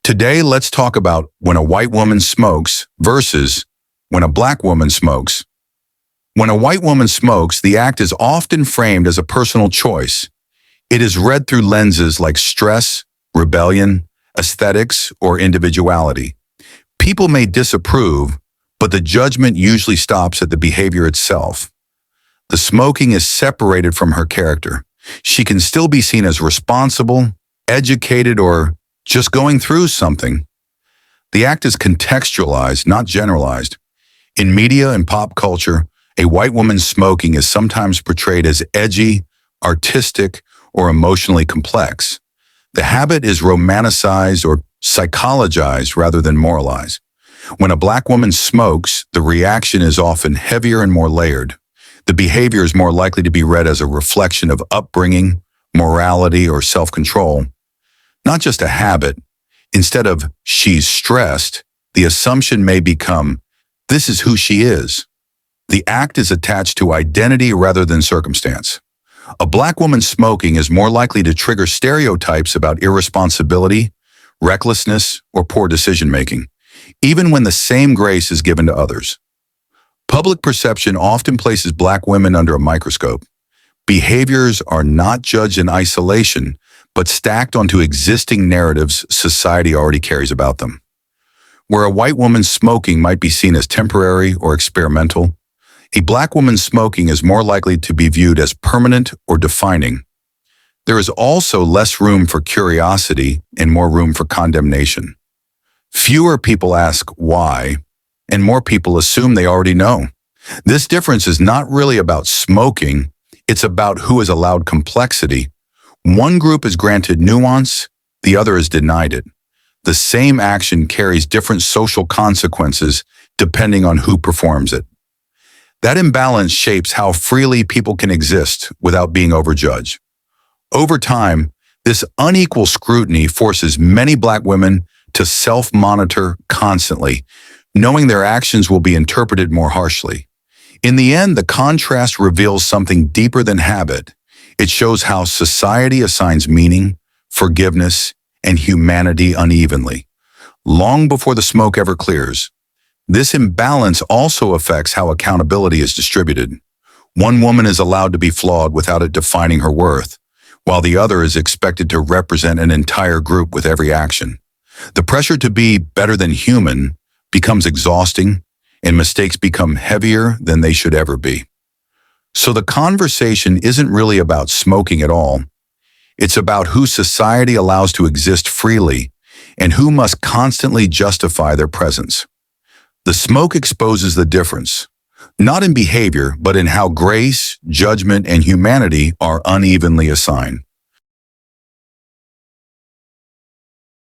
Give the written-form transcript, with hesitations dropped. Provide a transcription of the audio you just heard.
Today, let's talk about when a white woman smokes versus when a black woman smokes. When a white woman smokes, the act is often framed as a personal choice. It is read through lenses like stress, rebellion, aesthetics, or individuality. People may disapprove, but the judgment usually stops at the behavior itself. The smoking is separated from her character. She can still be seen as responsible, educated, or just going through something. The act is contextualized, not generalized. In media and pop culture, a white woman smoking is sometimes portrayed as edgy, artistic, or emotionally complex. The habit is romanticized or psychologized rather than moralized. When a black woman smokes, the reaction is often heavier and more layered. The behavior is more likely to be read as a reflection of upbringing, morality, or self-control, not just a habit. Instead of "she's stressed," the assumption may become "this is who she is." The act is attached to identity rather than circumstance. A black woman smoking is more likely to trigger stereotypes about irresponsibility, recklessness, or poor decision-making, even when the same grace is given to others. Public perception often places black women under a microscope. Behaviors are not judged in isolation, but stacked onto existing narratives society already carries about them. Where a white woman smoking might be seen as temporary or experimental, a black woman smoking is more likely to be viewed as permanent or defining. There is also less room for curiosity and more room for condemnation. Fewer people ask why, and more people assume they already know. This difference is not really about smoking, it's about who is allowed complexity. One group is granted nuance, the other is denied it. The same action carries different social consequences depending on who performs it. That imbalance shapes how freely people can exist without being overjudged. Over time, this unequal scrutiny forces many black women to self-monitor constantly, knowing their actions will be interpreted more harshly. In the end, the contrast reveals something deeper than habit. It shows how society assigns meaning, forgiveness, and humanity unevenly, long before the smoke ever clears. This imbalance also affects how accountability is distributed. One woman is allowed to be flawed without it defining her worth, while the other is expected to represent an entire group with every action. The pressure to be better than human becomes exhausting, and mistakes become heavier than they should ever be. So the conversation isn't really about smoking at all. It's about who society allows to exist freely and who must constantly justify their presence. The smoke exposes the difference, not in behavior, but in how grace, judgment, and humanity are unevenly assigned.